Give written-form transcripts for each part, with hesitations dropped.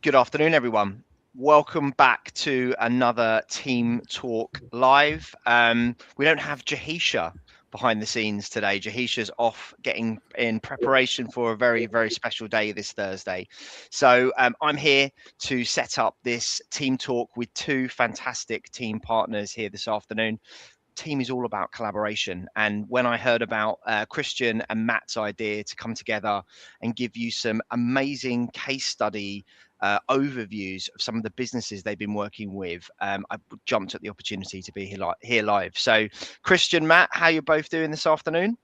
Good afternoon, everyone. Welcome back to another Team Talk Live. We don't have Jahisha behind the scenes today. Jahisha's off getting in preparation for a very, very special day this Thursday. So I'm here to set up this Team Talk with two fantastic team partners here this afternoon. Team is all about collaboration. And when I heard about Christian and Matt's idea to come together and give you some amazing case study overviews of some of the businesses they've been working with, I jumped at the opportunity to be here live. So, Christian, Matt, how you both doing this afternoon?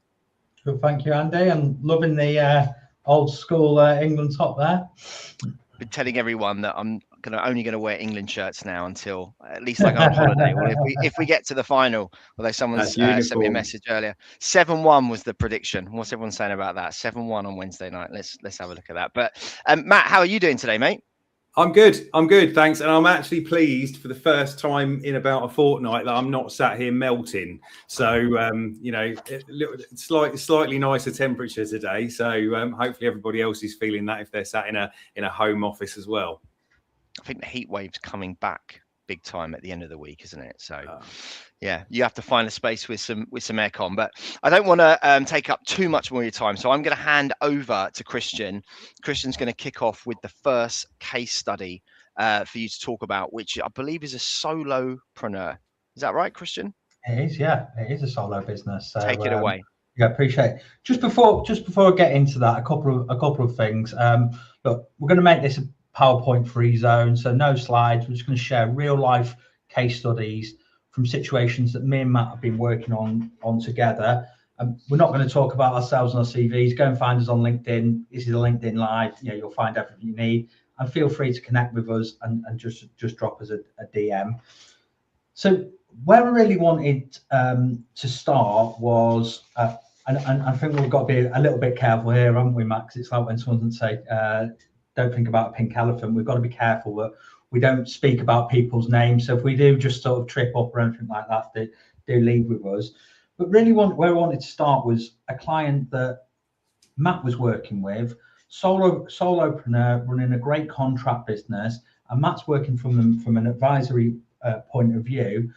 Good, thank you, Andy. I'm loving the old school England top there. Been telling everyone that I'm only going to wear England shirts now until at least I go on holiday. Well, if we get to the final, although someone's sent me a message earlier, 7-1 was the prediction. What's everyone saying about that? 7-1 on Wednesday night. Let's have a look at that. But Matt, how are you doing today, mate? I'm good, thanks. And I'm actually pleased for the first time in about a fortnight that I'm not sat here melting. So, slightly nicer temperature today. So hopefully everybody else is feeling that if they're sat in a home office as well. I think the heat wave's coming back big time at the end of the week, isn't it? So yeah, you have to find a space with some aircon. But I don't want to take up too much more of your time, so I'm going to hand over to Christian. Christian's going to kick off with the first case study for you to talk about, which I believe is a solopreneur. Is that right, Christian? It is, yeah. It is a solo business. So, take it away. Yeah, appreciate it. Just before I get into that, a couple of things. Look, we're going to make this a PowerPoint free zone, so no slides. We're just going to share real life case studies from situations that me and Matt have been working on together. We're not going to talk about ourselves and our CVs. Go and find us on LinkedIn. This is a LinkedIn Live. You'll find everything you need, and feel free to connect with us and just drop us a DM. So where we really wanted to start was, and I think we've got to be a little bit careful here, haven't we, Max? It's like when someone say, don't think about a pink elephant. We've got to be careful that we don't speak about people's names. So if we do just sort of trip up or anything like that, they do leave with us. But really where I wanted to start was a client that Matt was working with, solopreneur running a great contract business, and Matt's working from an advisory point of view.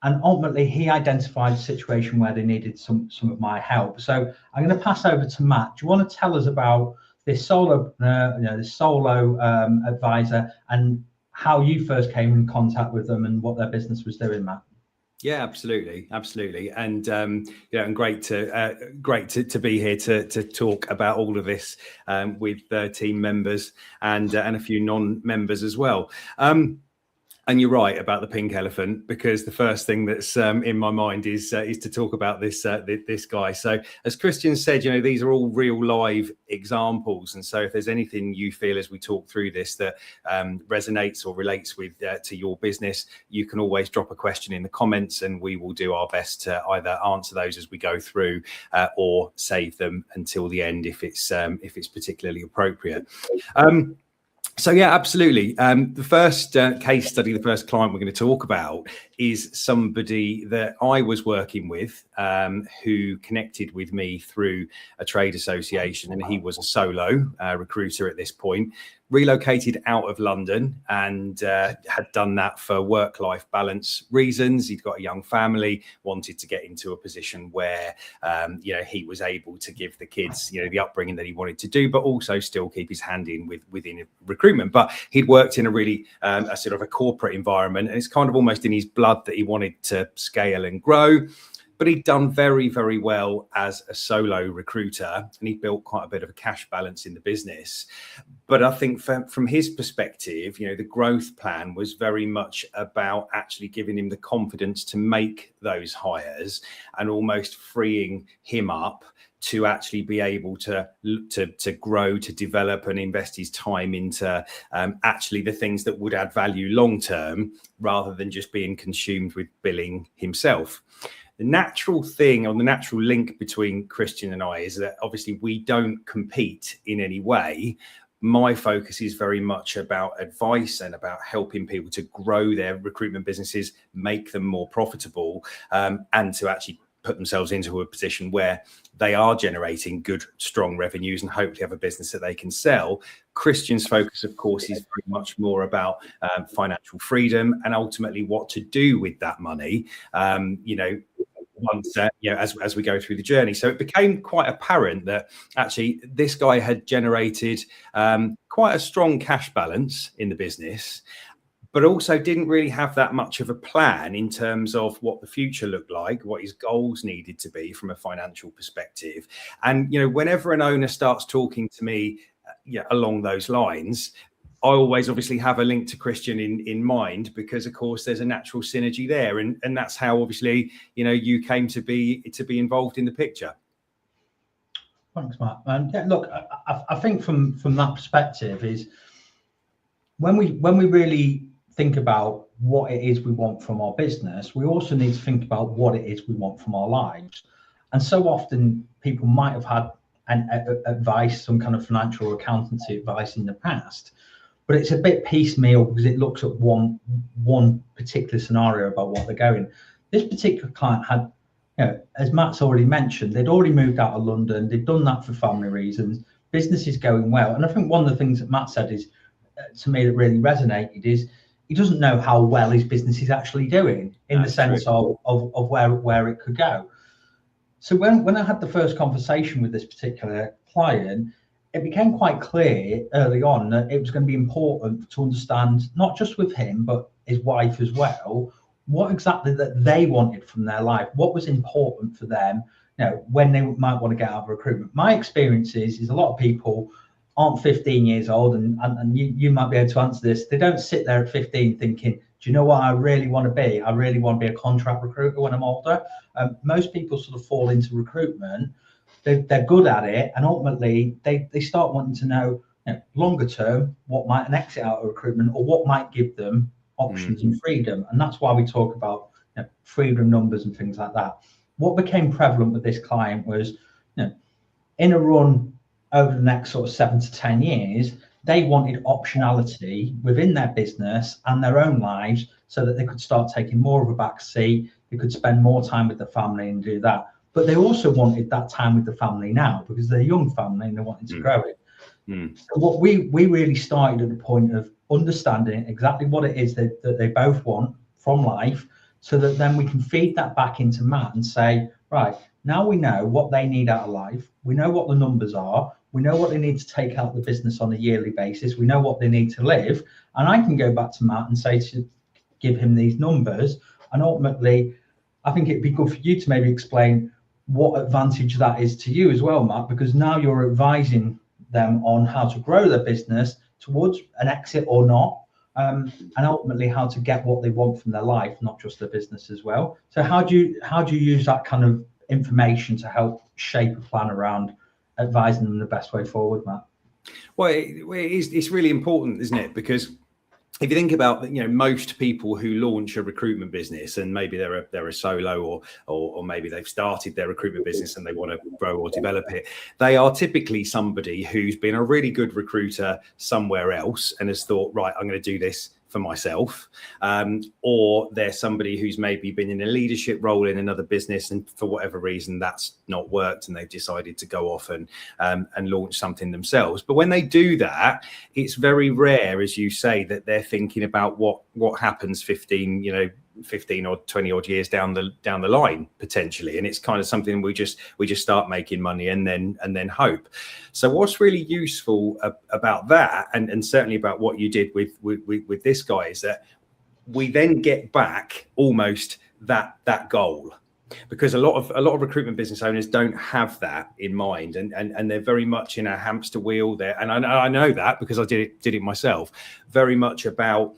And ultimately, he identified a situation where they needed some of my help. So I'm going to pass over to Matt. Do you want to tell us about this solopreneur, this solo advisor, and how you first came in contact with them and what their business was doing, Matt? Yeah, absolutely, and and great to be here to talk about all of this with team members and a few non-members as well. And you're right about the pink elephant, because the first thing that's in my mind is to talk about this guy. So as Christian said, these are all real live examples. And so if there's anything you feel as we talk through this that resonates or relates with to your business, you can always drop a question in the comments and we will do our best to either answer those as we go through or save them until the end if it's particularly appropriate. So yeah, absolutely. The first case study, the first client we're going to talk about is somebody that I was working with who connected with me through a trade association, and he was a solo recruiter at this point, relocated out of London and had done that for work-life balance reasons. He'd got a young family, wanted to get into a position where he was able to give the kids the upbringing that he wanted to do, but also still keep his hand in within recruitment. But he'd worked in a really a sort of a corporate environment, and it's kind of almost in his blood that he wanted to scale and grow. But he'd done very, very well as a solo recruiter, and he built quite a bit of a cash balance in the business. But I think from his perspective, the growth plan was very much about actually giving him the confidence to make those hires and almost freeing him up to actually be able to grow, to develop and invest his time into actually the things that would add value long term, rather than just being consumed with billing himself. The natural thing, or the natural link between Christian and I, is that obviously we don't compete in any way. My focus is very much about advice and about helping people to grow their recruitment businesses, make them more profitable, and to actually put themselves into a position where they are generating good, strong revenues and hopefully have a business that they can sell. Christian's focus, of course, is very much more about financial freedom and ultimately what to do with that money, once, as we go through the journey. So it became quite apparent that actually this guy had generated quite a strong cash balance in the business, but also didn't really have that much of a plan in terms of what the future looked like, what his goals needed to be from a financial perspective. And, whenever an owner starts talking to me along those lines, I always obviously have a link to Christian in mind, because of course there's a natural synergy there. And that's how obviously, you came to be involved in the picture. Thanks, Matt. And look, I think from that perspective is when we really think about what it is we want from our business, we also need to think about what it is we want from our lives. And so often people might have had advice, some kind of financial or accountancy advice in the past, but it's a bit piecemeal because it looks at one particular scenario about what they're going. This particular client had, as Matt's already mentioned, they'd already moved out of London. They'd done that for family reasons. Business is going well. And I think one of the things that Matt said is, to me, that really resonated is he doesn't know how well his business is actually doing in the sense of where it could go. So when I had the first conversation with this particular client, it became quite clear early on that it was going to be important to understand, not just with him, but his wife as well, what exactly that they wanted from their life, what was important for them, when they might want to get out of recruitment. My experience is a lot of people aren't 15 years old, and you might be able to answer this. They don't sit there at 15 thinking, do you know what I really want to be? I really want to be a contract recruiter when I'm older. Most people sort of fall into recruitment. They're good at it, and ultimately they start wanting to know, longer term, what might an exit out of recruitment, or what might give them options and freedom. And that's why we talk about freedom numbers and things like that. What became prevalent with this client was, in a run over the next sort of 7 to 10 years, they wanted optionality within their business and their own lives so that they could start taking more of a back seat. They could spend more time with the family and do that. But they also wanted that time with the family now, because they're a young family and they wanted to grow it. So what we really started at the point of understanding exactly what it is that they both want from life, so that then we can feed that back into Matt and say, right, now we know what they need out of life. We know what the numbers are. We know what they need to take out of the business on a yearly basis. We know what they need to live. And I can go back to Matt and say to give him these numbers. And ultimately, I think it'd be good for you to maybe explain what advantage that is to you as well, Matt, because now you're advising them on how to grow their business towards an exit or not, and ultimately how to get what they want from their life, not just their business as well. So how do you use that kind of information to help shape a plan around advising them the best way forward, Matt? Well, it's really important, isn't it? Because if you think about, most people who launch a recruitment business, and maybe they're a solo or maybe they've started their recruitment business and they want to grow or develop it, they are typically somebody who's been a really good recruiter somewhere else and has thought, right, I'm going to do this for myself, or they're somebody who's maybe been in a leadership role in another business, and for whatever reason that's not worked, and they've decided to go off and launch something themselves. But when they do that, it's very rare, as you say, that they're thinking about what happens 15 or 20 odd years down the line potentially, and it's kind of something we just start making money and then hope. So what's really useful about that, and certainly about what you did with this guy, is that we then get back almost that goal, because a lot of recruitment business owners don't have that in mind, and they're very much in a hamster wheel there. And I know that because I did it myself, very much about,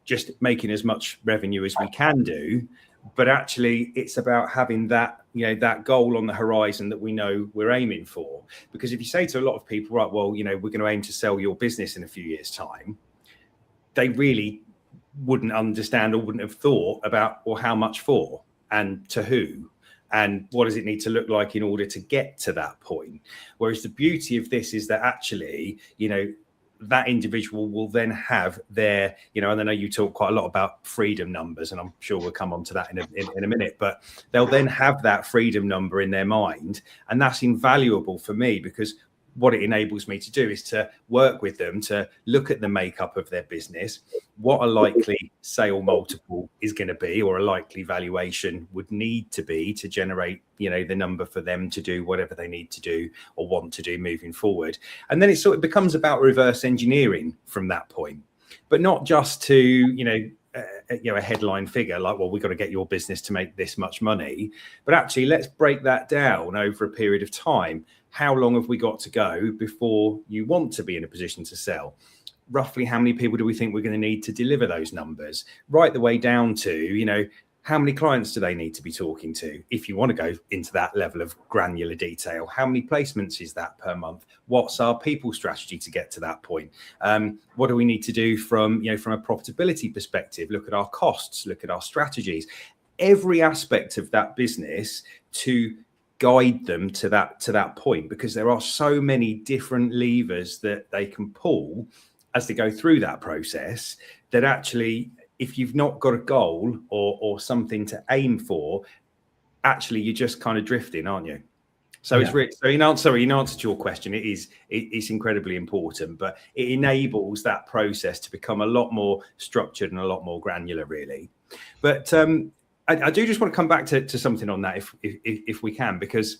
just making as much revenue as we can do. But actually it's about having that, that goal on the horizon that we know we're aiming for. Because if you say to a lot of people, right, well, we're going to aim to sell your business in a few years' time, they really wouldn't understand or wouldn't have thought about, well, how much for and to who, and what does it need to look like in order to get to that point. Whereas the beauty of this is that actually, that individual will then have their, and I know you talk quite a lot about freedom numbers, and I'm sure we'll come on to that in a minute, but they'll then have that freedom number in their mind. And that's invaluable for me, because what it enables me to do is to work with them to look at the makeup of their business, what a likely sale multiple is going to be, or a likely valuation would need to be to generate, the number for them to do whatever they need to do or want to do moving forward. And then it sort of becomes about reverse engineering from that point, but not just to, a headline figure like, well, we've got to get your business to make this much money, but actually let's break that down over a period of time. How long have we got to go before you want to be in a position to sell? Roughly how many people do we think we're going to need to deliver those numbers? Right the way down to, how many clients do they need to be talking to? If you want to go into that level of granular detail, how many placements is that per month? What's our people strategy to get to that point? What do we need to do from a profitability perspective? Look at our costs, look at our strategies, every aspect of that business to guide them to that point, because there are so many different levers that they can pull as they go through that process, that actually, if you've not got a goal or something to aim for, actually you're just kind of drifting, aren't you? So It's really, so in answer to your question, it's incredibly important, but it enables that process to become a lot more structured and a lot more granular, really. But I do just want to come back to something on that, if we can, because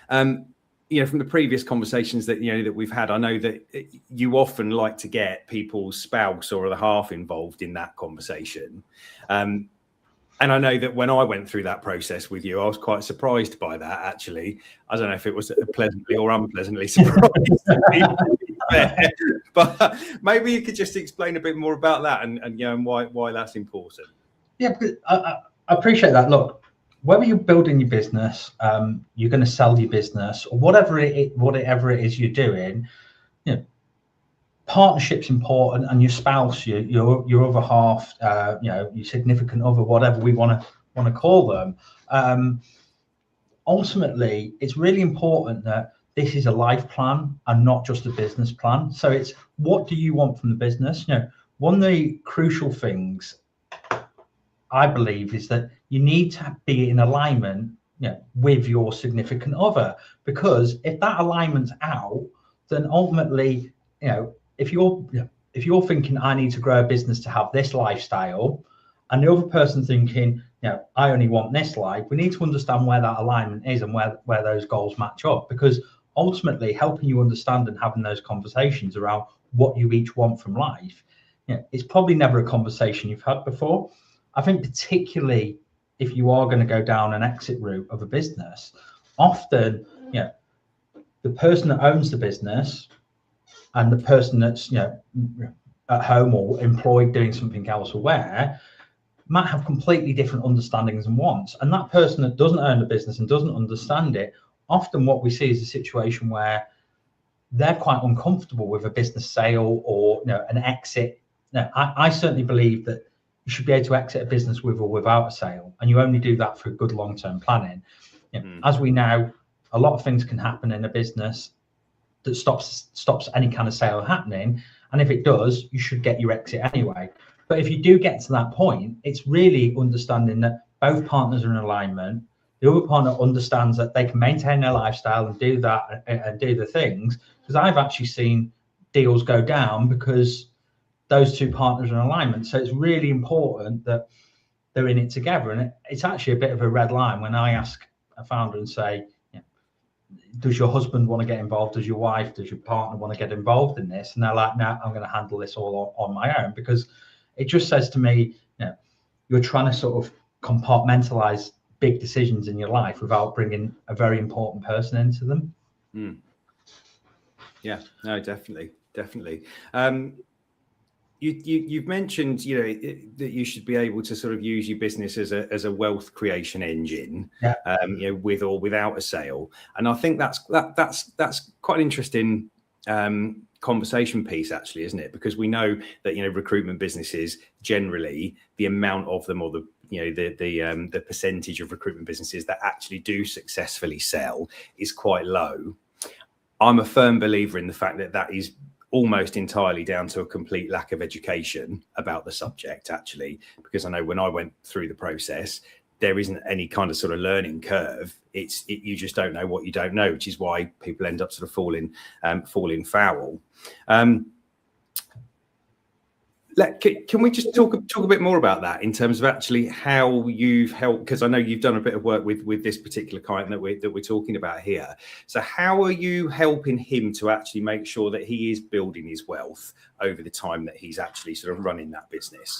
from the previous conversations that that we've had, I know that you often like to get people's spouse or the half involved in that conversation. And I know that when I went through that process with you, I was quite surprised by that, actually. I don't know if it was pleasantly or unpleasantly surprised. But maybe you could just explain a bit more about that and why that's important. Yeah, because I appreciate that. Look, whether you're building your business, you're going to sell your business, or whatever it is you're doing, partnership's important, and your spouse, your other half, your significant other, whatever we want to call them. Ultimately, it's really important that this is a life plan and not just a business plan. So it's, what do you want from the business? One of the crucial things, I believe, is that you need to be in alignment, with your significant other, because if that alignment's out, then ultimately, if you're thinking, I need to grow a business to have this lifestyle, and the other person thinking, I only want this life, we need to understand where that alignment is and where those goals match up, because ultimately helping you understand and having those conversations around what you each want from life, it's probably never a conversation you've had before. I think particularly if you are going to go down an exit route of a business, often, the person that owns the business and the person that's, at home or employed doing something else aware might have completely different understandings and wants. And that person that doesn't own the business and doesn't understand it, often what we see is a situation where they're quite uncomfortable with a business sale or, an exit. I certainly believe that you should be able to exit a business with or without a sale, and you only do that through good long-term planning. As we know, a lot of things can happen in a business that stops any kind of sale happening, and if it does, you should get your exit anyway. But if you do get to that point, it's really understanding that both partners are in alignment. The other partner understands that they can maintain their lifestyle and do that and do the things, because I've actually seen deals go down because those two partners are in alignment. So it's really important that they're in it together. And it's actually a bit of a red line when I ask a founder and say, does your husband want to get involved? Does your wife, does your partner want to get involved in this? And they're like, no, I'm going to handle this all on my own, because it just says to me, you're trying to sort of compartmentalize big decisions in your life without bringing a very important person into them. Yeah, no, definitely. You've mentioned, that you should be able to sort of use your business as a wealth creation engine, with or without a sale. And I think that's quite an interesting conversation piece, actually, isn't it? Because we know that recruitment businesses generally, the amount of them, or the percentage of recruitment businesses that actually do successfully sell is quite low. I'm a firm believer in the fact that is almost entirely down to a complete lack of education about the subject, actually, because I know when I went through the process, there isn't any kind of sort of learning curve. You just don't know what you don't know, which is why people end up sort of falling foul. Can we just talk a bit more about that in terms of actually how you've helped? Because I know you've done a bit of work with this particular client that we're talking about here. So how are you helping him to actually make sure that he is building his wealth over the time that he's actually sort of running that business?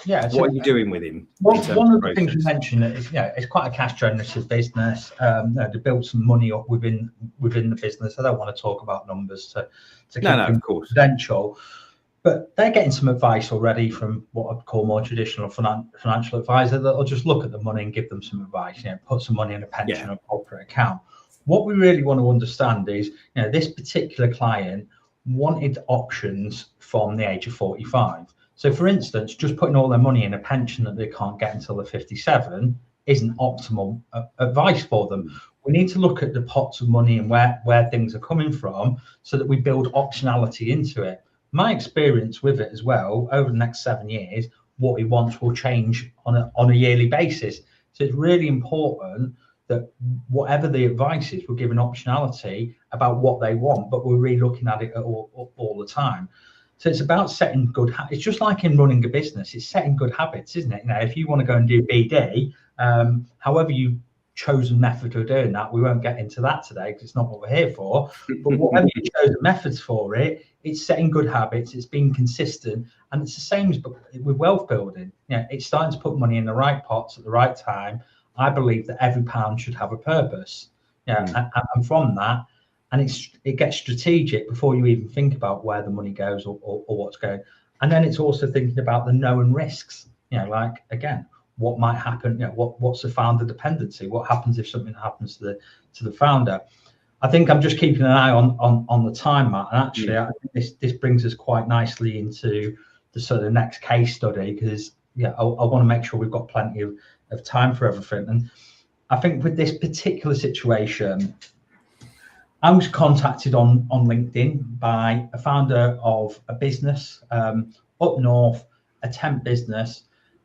Yeah. What are you doing with him? One of the things you mentioned is, it's quite a cash generative business. They build some money up within the business. I don't want to talk about numbers to keep of course, confidential. But they're getting some advice already from what I'd call more traditional financial advisor that'll just look at the money and give them some advice, put some money in a pension or corporate account. What we really want to understand is, this particular client wanted options from the age of 45. So for instance, just putting all their money in a pension that they can't get until they're 57 isn't optimal advice for them. We need to look at the pots of money and where things are coming from so that we build optionality into it. My experience with it as well, over the next 7 years, what he wants will change on a yearly basis. So it's really important that whatever the advice is, we're giving optionality about what they want, but we're really looking at it all the time. So it's about setting good habits. It's just like in running a business, it's setting good habits, isn't it? If you want to go and do BD, however you chosen method of doing that, we won't get into that today because it's not what we're here for, but whatever you chose methods for it, it's setting good habits, it's being consistent, and it's the same as with wealth building. It's starting to put money in the right pots at the right time. I believe that every pound should have a purpose, and from that, and it gets strategic before you even think about where the money goes or what's going. And then it's also thinking about the known risks, like, again, what might happen, what's the founder dependency, what happens if something happens to the founder. I think I'm just keeping an eye on the time, Matt, and actually I think this brings us quite nicely into the sort of next case study, because I want to make sure we've got plenty of time for everything. And I think with this particular situation, I was contacted on LinkedIn by a founder of a business up north, a temp business,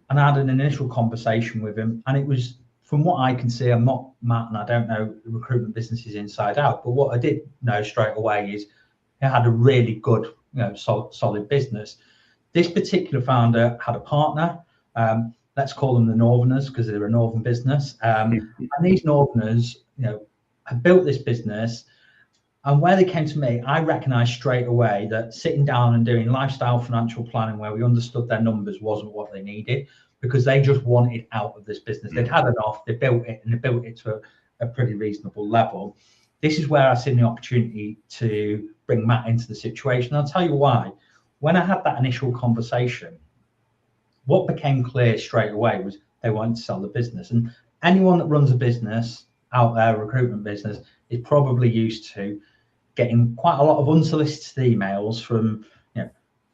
and I had an initial conversation with him, and it was, from what I can see, I'm not Matt and I don't know the recruitment businesses inside out, but what I did know straight away is it had a really good, solid business. This particular founder had a partner, let's call them the Northerners because they're a Northern business, and these Northerners, had built this business. And where they came to me, I recognised straight away that sitting down and doing lifestyle financial planning where we understood their numbers wasn't what they needed, because they just wanted out of this business. They'd had enough, they built it, and they built it to a pretty reasonable level. This is where I seen the opportunity to bring Matt into the situation. I'll tell you why. When I had that initial conversation, what became clear straight away was they wanted to sell the business. And anyone that runs a business out there, a recruitment business, is probably used to getting quite a lot of unsolicited emails from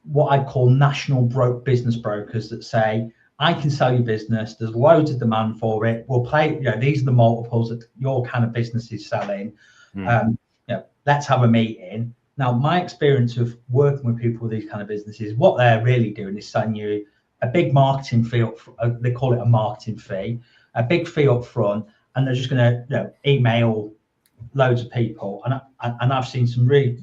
what I call national business brokers that say, I can sell your business, there's loads of demand for it, we'll pay, these are the multiples that your kind of business is selling, let's have a meeting. Now, my experience of working with people with these kind of businesses, what they're really doing is selling you a big marketing fee, they call it a marketing fee, a big fee up front, and they're just going to email loads of people, and I've seen some really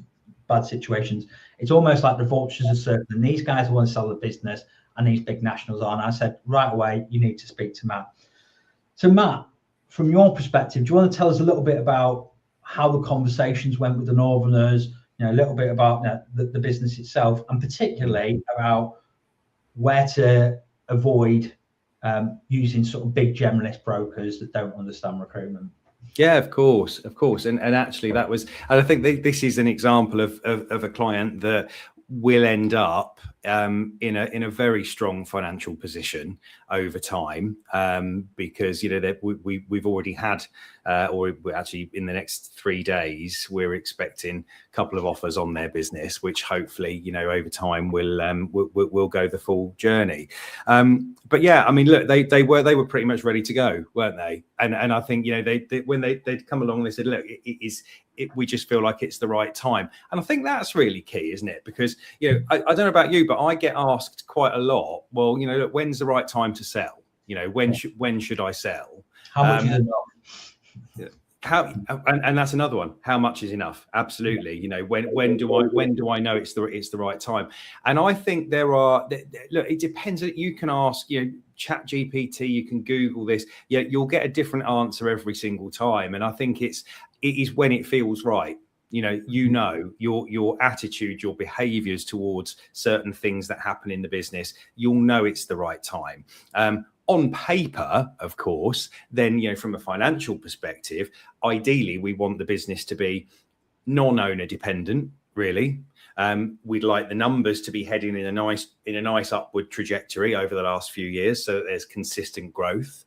bad situations. It's almost like the vultures are certain. These guys want to sell the business, and these big nationals are. And I said right away, you need to speak to Matt. So Matt, from your perspective, do you want to tell us a little bit about how the conversations went with the Northerners? A little bit about the business itself, and particularly about where to avoid using sort of big generalist brokers that don't understand recruitment. Yeah, of course. And actually that was, and I think this is an example of a client that will end up in a very strong financial position over time, because we've already had, or actually in the next 3 days we're expecting a couple of offers on their business, which hopefully over time will go the full journey. But yeah, I mean, look, they were pretty much ready to go, weren't they? And I think they when they'd come along, they said, look, we just feel like it's the right time. And I think that's really key, isn't it? Because, you know, I don't know about you, but I get asked quite a lot, well, you know, look, when's the right time to sell? You know, when should I sell? How much is enough? And that's another one. How much is enough? Absolutely. You know, when do I know it's the right time? And I think look, it depends. You can ask, you know, Chat GPT, you can Google this. Yeah, you'll get a different answer every single time. And I think it is when it feels right. You know, your attitude, your behaviors towards certain things that happen in the business, you'll know it's the right time. On paper, of course, then, you know, from a financial perspective, ideally, we want the business to be non-owner dependent, really. We'd like the numbers to be heading in a nice upward trajectory over the last few years, so that there's consistent growth.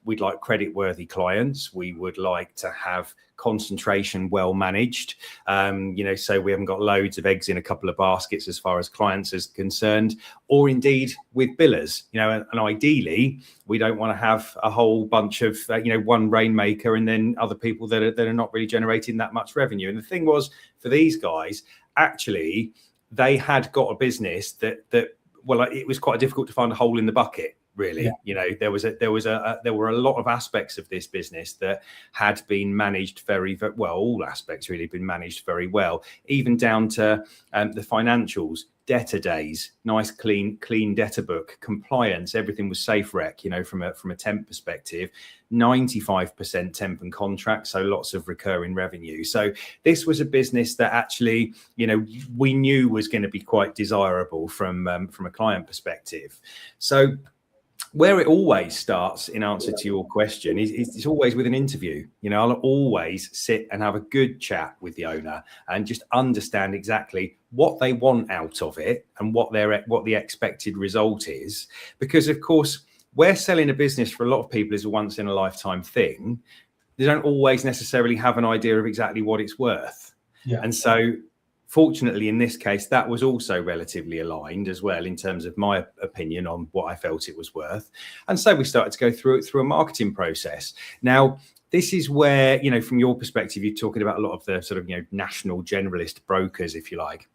We'd like credit-worthy clients. We would like to have concentration well managed, you know, so we haven't got loads of eggs in a couple of baskets as far as clients is concerned, or indeed with billers, you know, and ideally we don't want to have a whole bunch of you know, one rainmaker and then other people that are not really generating that much revenue. And the thing was, for these guys, actually they had got a business that well, it was quite difficult to find a hole in the bucket, really. Yeah. You know, there were a lot of aspects of this business that had been managed very well. All aspects really been managed very well, even down to the financials, debtor days, nice clean debtor book, compliance, everything was safe rec, you know, from a temp perspective, 95% temp and contract, so lots of recurring revenue. So this was a business that actually, you know, we knew was going to be quite desirable from a client perspective. So where it always starts, in answer to your question, is always with an interview. You know, I'll always sit and have a good chat with the owner and just understand exactly what they want out of it and what the expected result is. Because, of course, where selling a business for a lot of people is a once in a lifetime thing, they don't always necessarily have an idea of exactly what it's worth. Yeah. And so, fortunately, in this case, that was also relatively aligned as well in terms of my opinion on what I felt it was worth. And so we started to go through a marketing process. Now, this is where, you know, from your perspective, you're talking about a lot of the sort of, you know, national generalist brokers, if you like.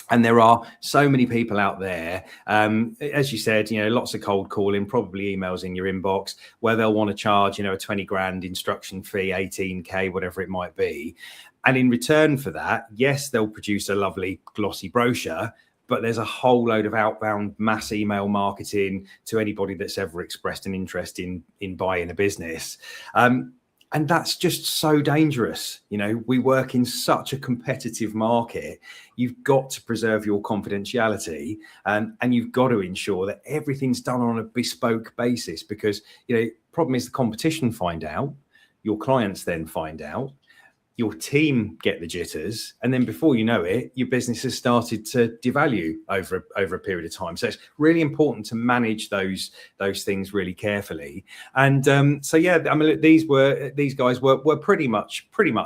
And there are so many people out there, as you said, you know, lots of cold calling, probably emails in your inbox where they'll want to charge, you know, a 20 grand instruction fee, 18K, whatever it might be. And in return for that, yes, they'll produce a lovely glossy brochure, but there's a whole load of outbound mass email marketing to anybody that's ever expressed an interest in buying a business. And that's just so dangerous. You know, we work in such a competitive market. You've got to preserve your confidentiality, and you've got to ensure that everything's done on a bespoke basis, because, you know, problem is the competition find out, your clients then find out, your team get the jitters, and then before you know it, your business has started to devalue over a period of time. So it's really important to manage those things really carefully. And so yeah, I mean, these guys were pretty much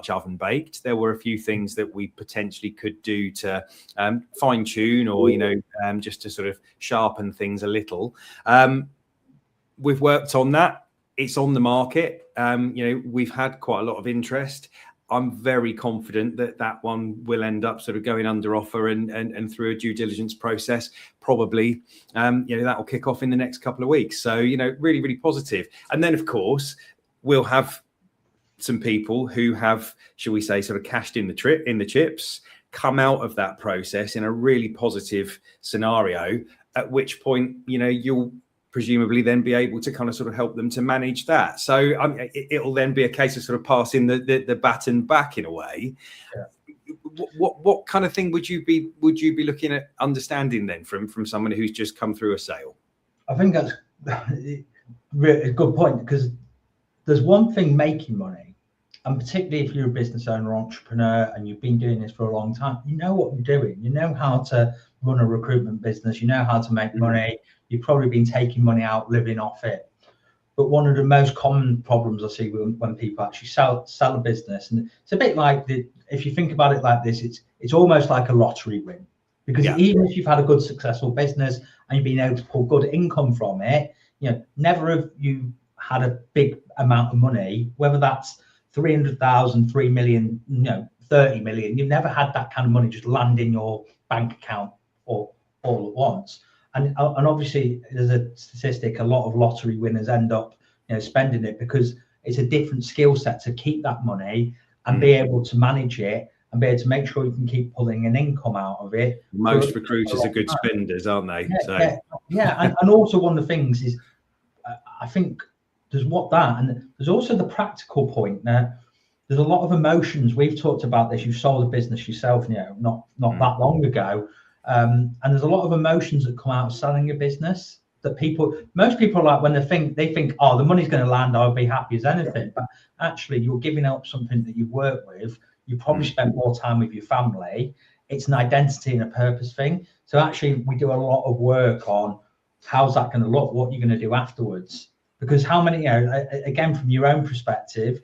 oven baked. There were a few things that we potentially could do to fine tune, or, you know, just to sort of sharpen things a little. We've worked on that. It's on the market. You know, we've had quite a lot of interest. I'm very confident that one will end up sort of going under offer and through a due diligence process. Probably, you know, that will kick off in the next couple of weeks. So, you know, really, really positive. And then, of course, we'll have some people who have, shall we say, sort of cashed in the chips, come out of that process in a really positive scenario. At which point, you know, you'll presumably then be able to kind of sort of help them to manage that. So it'll then be a case of sort of passing the baton back in a way. Yeah. What kind of thing would you be looking at understanding then from someone who's just come through a sale? I think that's a good point, because there's one thing making money, and particularly if you're a business owner or entrepreneur and you've been doing this for a long time, you know what you're doing. You know how to run a recruitment business. You know how to make money. You've probably been taking money out, living off it. But one of the most common problems I see when people actually sell a business, and it's a bit like if you think about it like this, it's almost like a lottery win. Because even if you've had a good, successful business and you've been able to pull good income from it, you know, never have you had a big amount of money, whether that's 300,000, 3 million, 30 million. You've never had that kind of money just land in your bank account all at once. And obviously, there's a statistic, a lot of lottery winners end up spending it because it's a different skill set to keep that money and be able to manage it and be able to make sure you can keep pulling an income out of it. Most recruiters are good spenders, aren't they? And also one of the things is, I think there's and there's also the practical point there. There's a lot of emotions. We've talked about this. You've sold a business yourself, not that long ago. And there's a lot of emotions that come out of selling a business that most people are like when they think, oh, the money's going to land, I'll be happy as anything. But actually, you're giving up something that you've worked with. You probably spent more time with your family. It's an identity and a purpose thing. So actually, we do a lot of work on how's that going to look, what you're going to do afterwards. Because how many, again, from your own perspective,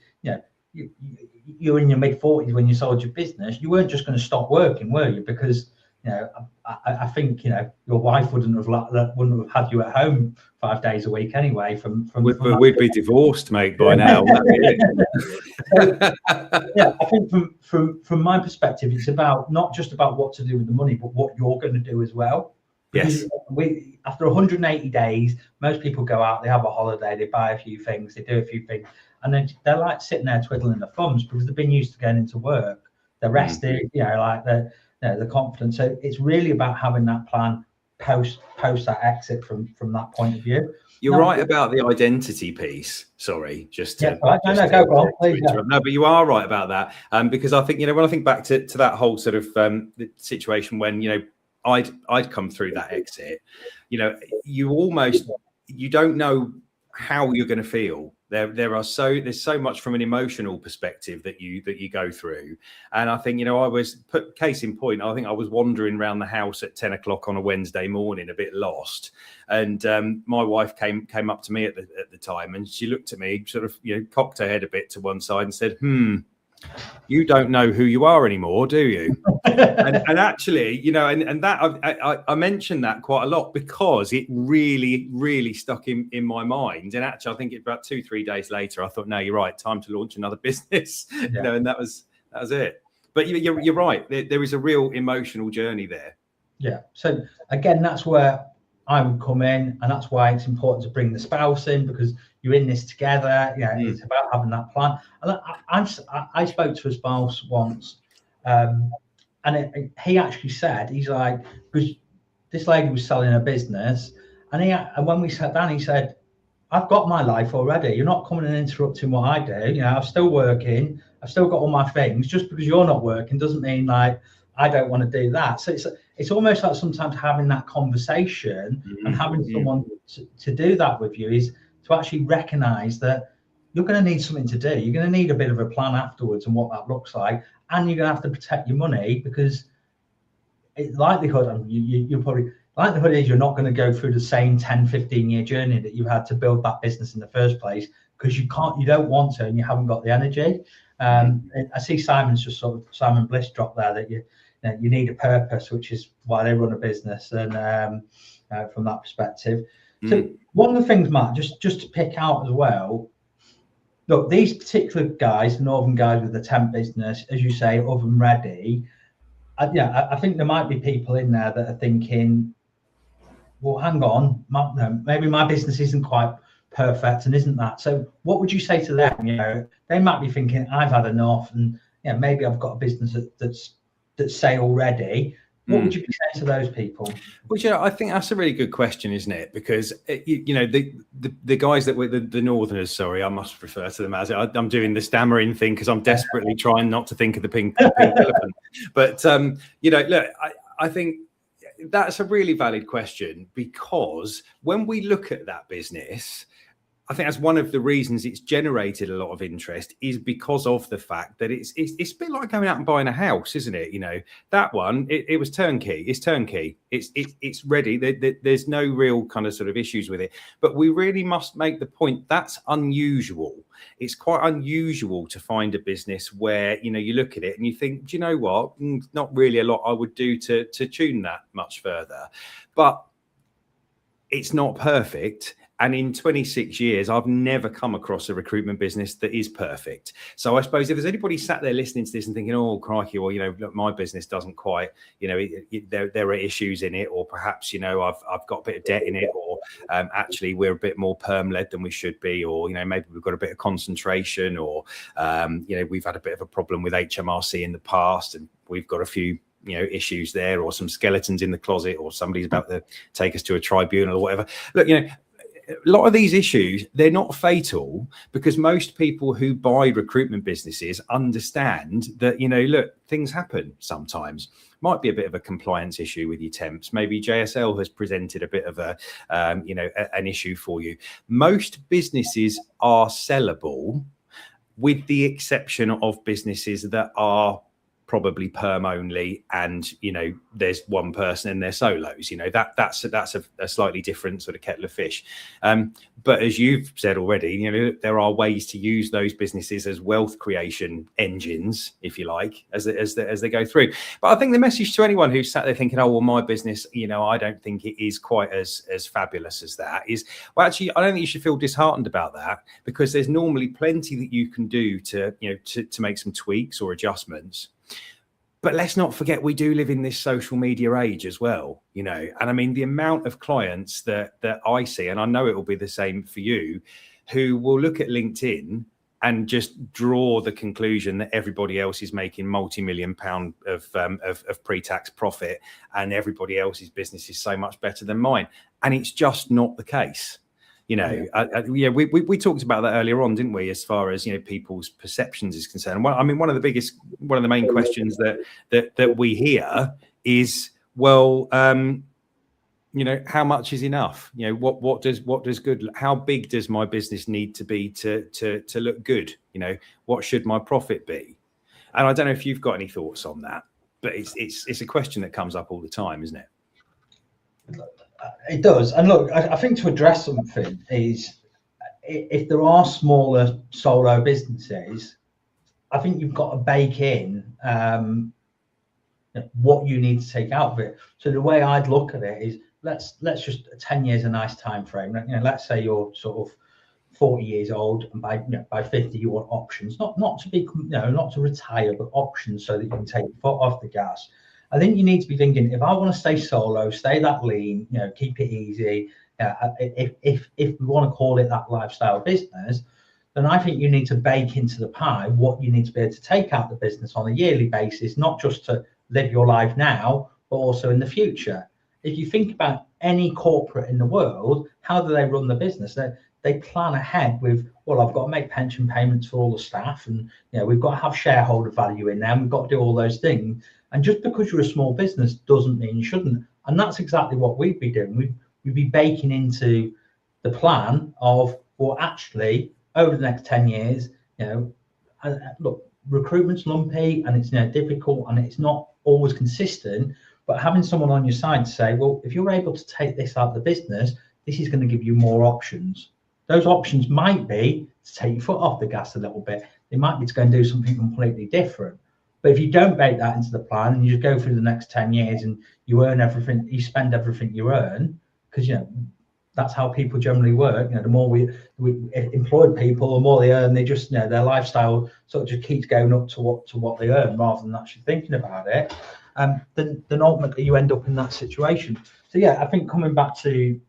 you're in your mid-40s when you sold your business. You weren't just going to stop working, were you? Because I think your wife wouldn't have had you at home 5 days a week anyway. We'd be divorced, mate, by now. I think from my perspective, it's about not just about what to do with the money, but what you're going to do as well. Yes. After 180 days, most people go out, they have a holiday, they buy a few things, they do a few things, and then they're like sitting there twiddling their thumbs because they've been used to going into work. They're rested, the confidence. So it's really about having that plan post that exit from that point of view. You're right about the identity piece. Sorry, go on, please. No, but you are right about that. Because I think, when I think back to that whole sort of the situation when, I'd come through that exit, you don't know how you're going to feel. There's so much from an emotional perspective that you go through. And I think, I was case in point, I think I was wandering around the house at 10 o'clock on a Wednesday morning, a bit lost. And my wife came up to me at the time, and she looked at me, sort of, cocked her head a bit to one side and said, you don't know who you are anymore, do you? and actually, and that I mentioned that quite a lot because it really, really stuck in my mind. And actually, I think about 2-3 days later, I thought, no, you're right, time to launch another business. And that was it. But you're right. There is a real emotional journey there. Yeah. So again, that's where I would come in, and that's why it's important to bring the spouse in, because you're in this together. It's about having that plan. And I spoke to a spouse once, and he actually said, he's like, because this lady was selling her business, and when we sat down, he said, I've got my life already. You're not coming and interrupting what I do. I'm still working. I've still got all my things. Just because you're not working doesn't mean like I don't want to do that. So it's almost like sometimes having that conversation and having someone to do that with you is to actually recognize that you're going to need something to do. You're going to need a bit of a plan afterwards and what that looks like. And you're going to have to protect your money, because likelihood is you're not going to go through the same 10-15 year journey that you had to build that business in the first place, because you don't want to, and you haven't got the energy. I see Simon Bliss drop there that you need a purpose, which is why they run a business, and from that perspective. So one of the things, Matt, just to pick out as well, look, these particular guys, Northern guys with the temp business, as you say, oven ready. I think there might be people in there that are thinking, well, hang on, maybe my business isn't quite perfect and isn't that. So what would you say to them? They might be thinking, I've had enough, and maybe I've got a business that's sale ready. What would you be saying to those people? Well, I think that's a really good question, isn't it? Because the guys that were the Northerners, sorry, I must refer to them as I'm doing the stammering thing because I'm desperately trying not to think of the pink elephant. But look, I think that's a really valid question, because when we look at that business, I think that's one of the reasons it's generated a lot of interest, is because of the fact that it's a bit like going out and buying a house, isn't it? That one, it was turnkey. It's turnkey. It's ready. There's no real kind of sort of issues with it. But we really must make the point that's unusual. It's quite unusual to find a business where, you look at it and you think, do you know what? Not really a lot I would do to tune that much further. But it's not perfect. And in 26 years, I've never come across a recruitment business that is perfect. So I suppose if there's anybody sat there listening to this and thinking, oh, crikey, well, look, my business doesn't quite, there are issues in it, or perhaps, I've got a bit of debt in it, or actually we're a bit more perm-led than we should be, or, maybe we've got a bit of concentration, or, we've had a bit of a problem with HMRC in the past, and we've got a few issues there, or some skeletons in the closet, or somebody's about to take us to a tribunal or whatever. Look, a lot of these issues, they're not fatal, because most people who buy recruitment businesses understand that, look, things happen sometimes. Might be a bit of a compliance issue with your temps. Maybe JSL has presented a bit of a, an issue for you. Most businesses are sellable, with the exception of businesses that are probably perm only, and there's one person and they're solos. That's a slightly different sort of kettle of fish. But as you've said already, there are ways to use those businesses as wealth creation engines, if you like, as they go through. But I think the message to anyone who's sat there thinking, oh well, my business, I don't think it is quite as fabulous as that, is, well, actually, I don't think you should feel disheartened about that, because there's normally plenty that you can do to make some tweaks or adjustments. But let's not forget, we do live in this social media age as well, and I mean, the amount of clients that I see, and I know it will be the same for you, who will look at LinkedIn and just draw the conclusion that everybody else is making multi-million pound of pre-tax profit, and everybody else's business is so much better than mine. And it's just not the case. We talked about that earlier on, didn't we? As far as people's perceptions is concerned. Well, I mean, one of the main questions that we hear is, well, how much is enough? What does good? How big does my business need to be to look good? What should my profit be? And I don't know if you've got any thoughts on that, but it's a question that comes up all the time, isn't it? It does. And look, I think to address something is, if there are smaller solo businesses, I think you've got to bake in what you need to take out of it. So the way I'd look at it is, let's just 10 years a nice time frame. Let's say you're sort of 40 years old, and by 50 you want options, not to be not to retire, but options, so that you can take your foot off the gas. I think you need to be thinking, if I want to stay solo, stay that lean, keep it easy, if we want to call it that lifestyle business, then I think you need to bake into the pie what you need to be able to take out the business on a yearly basis, not just to live your life now, but also in the future. If you think about any corporate in the world, how do they run the business? They plan ahead with, well, I've got to make pension payments for all the staff, and we've got to have shareholder value in there, and we've got to do all those things. And just because you're a small business doesn't mean you shouldn't. And that's exactly what we'd be doing. We'd be baking into the plan of, well, actually, over the next 10 years, look, recruitment's lumpy, and it's difficult, and it's not always consistent. But having someone on your side to say, well, if you're able to take this out of the business, this is going to give you more options. Those options might be to take your foot off the gas a little bit. They might be to go and do something completely different. But if you don't bake that into the plan, and you just go through the next 10 years and you earn everything, you spend everything you earn, because that's how people generally work. The more we employed people, the more they earn. They just their lifestyle sort of just keeps going up to what they earn, rather than actually thinking about it. Then ultimately you end up in that situation. So yeah, I think coming back to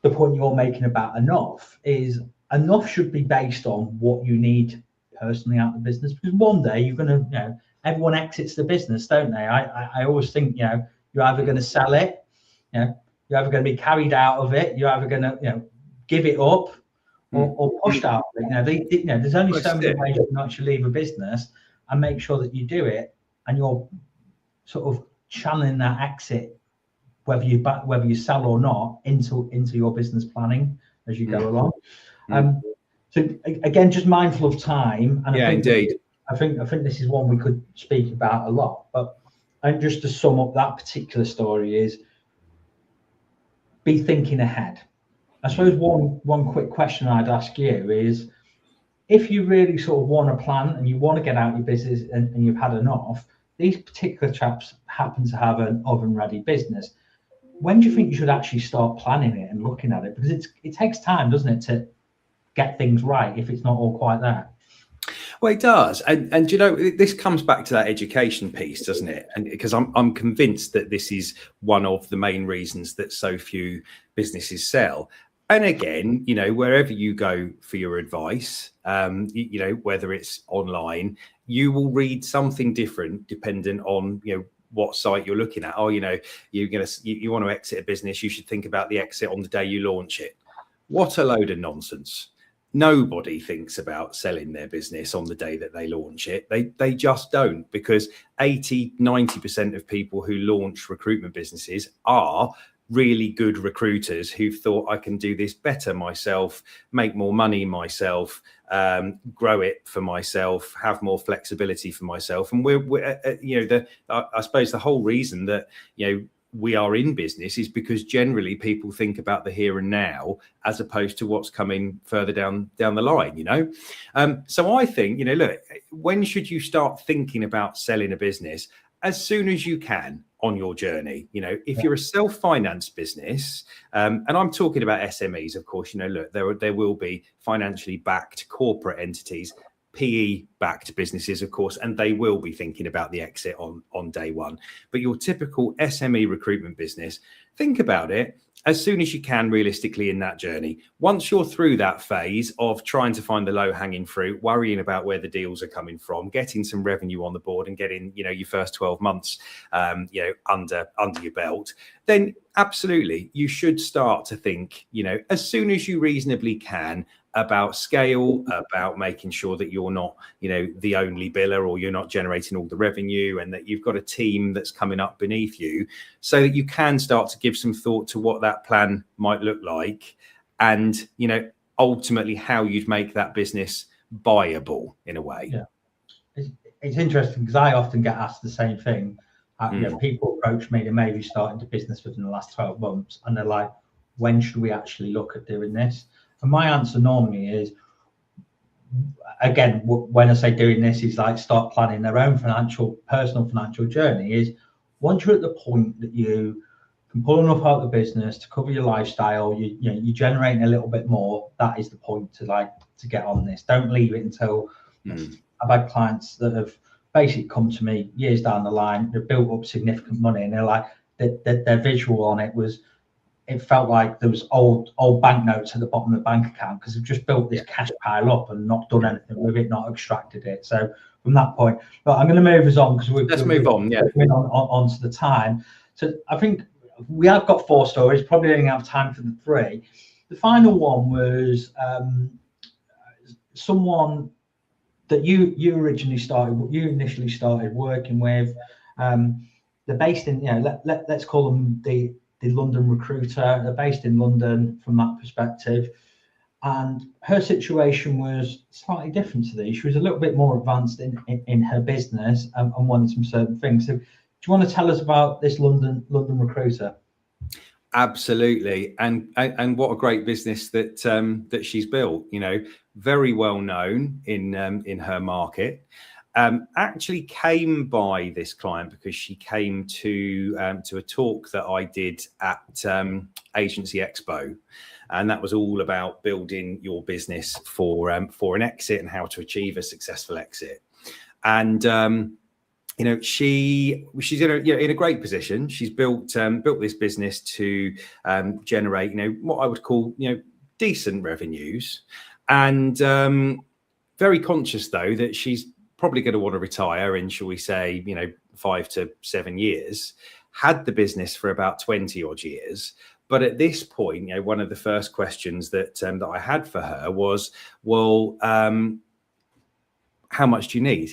the point you're making about enough should be based on what you need personally out of the business, because one day you're going to, everyone exits the business, don't they? I always think, you're either going to sell it, you're either going to be carried out of it, you're either going to, give it up, or pushed out of it. There's only so many ways you can actually leave a business, and make sure that you do it, and you're sort of channeling that exit, whether you sell or not, into your business planning as you go along. So again, just mindful of time. And indeed. I think this is one we could speak about a lot. But just to sum up that particular story is, be thinking ahead. I suppose one quick question I'd ask you is, if you really sort of want to plan and you want to get out your business and you've had enough, these particular chaps happen to have an oven-ready business. when do you think you should actually start planning it and looking at it? Because it takes time, doesn't it, to get things right if it's not all quite there? Well, it does, and you know, this comes back to that education piece, doesn't it? And because I'm convinced that this is one of the main reasons that so few businesses sell. And again, you know, wherever you go for your advice, you know, whether it's online, you will read something different depending on, you know, what site you're looking at. Oh, you know, you want to exit a business, you should think about the exit on the day you launch it. What a load of nonsense. Nobody thinks about selling their business on the day that they launch it. They just don't, because 80-90% of people who launch recruitment businesses are really good recruiters who've thought, I can do this better myself, make more money myself, grow it for myself, have more flexibility for myself. And we're you know, I suppose the whole reason that, you know, we are in business is because generally people think about the here and now as opposed to what's coming further down the line, you know. So I think, you know, look, when should you start thinking about selling a business? As soon as you can on your journey. You know, if you're a self-financed business, and I'm talking about SMEs, of course, you know, look, there will be financially backed corporate entities, PE-backed businesses, of course, and they will be thinking about the exit on day one. But your typical SME recruitment business, think about it as soon as you can realistically in that journey. Once you're through that phase of trying to find the low-hanging fruit, worrying about where the deals are coming from, getting some revenue on the board and getting, you know, your first 12 months, you know, under your belt, then absolutely you should start to think, you know, as soon as you reasonably can, about scale, about making sure that you're not, you know, the only biller, or you're not generating all the revenue, and that you've got a team that's coming up beneath you, so that you can start to give some thought to what that plan might look like, and, you know, ultimately how you'd make that business buyable in a way. Yeah, it's interesting because I often get asked the same thing. You know, people approach me, they may be starting to business within the last 12 months, and they're like, when should we actually look at doing this? And my answer normally is, again, when I say doing this, is like start planning their own personal financial journey. Is once you're at the point that you can pull enough out of the business to cover your lifestyle, you know, you're generating a little bit more. That is the point to get on this. Don't leave it until. I've had clients that have basically come to me years down the line. They've built up significant money, and they're like, their visual on it was, it felt like there was old banknotes at the bottom of the bank account, because they've just built this cash pile up and not done anything with it, not extracted it. So from that point, but I'm going to move us on, because let's move on. Yeah, onto the time. So I think we have got 4 stories. Probably only have time for the 3. The final one was someone that you initially started working with. They're based in, you know, let's call them the London recruiter. They're based in London from that perspective, and her situation was slightly different to these. She was a little bit more advanced in her business and wanted some certain things. So do you want to tell us about this London recruiter? Absolutely, and what a great business that she's built. You know, very well known in her market. Actually came by this client because she came to a talk that I did at Agency Expo, and that was all about building your business for an exit and how to achieve a successful exit. And you know, she's in a great position. She's built this business to generate, you know, what I would call, you know, decent revenues, and very conscious though that she's probably going to want to retire in, shall we say, you know, 5 to 7 years. Had the business for about 20 odd years. But at this point, you know, one of the first questions that I had for her was, well, how much do you need?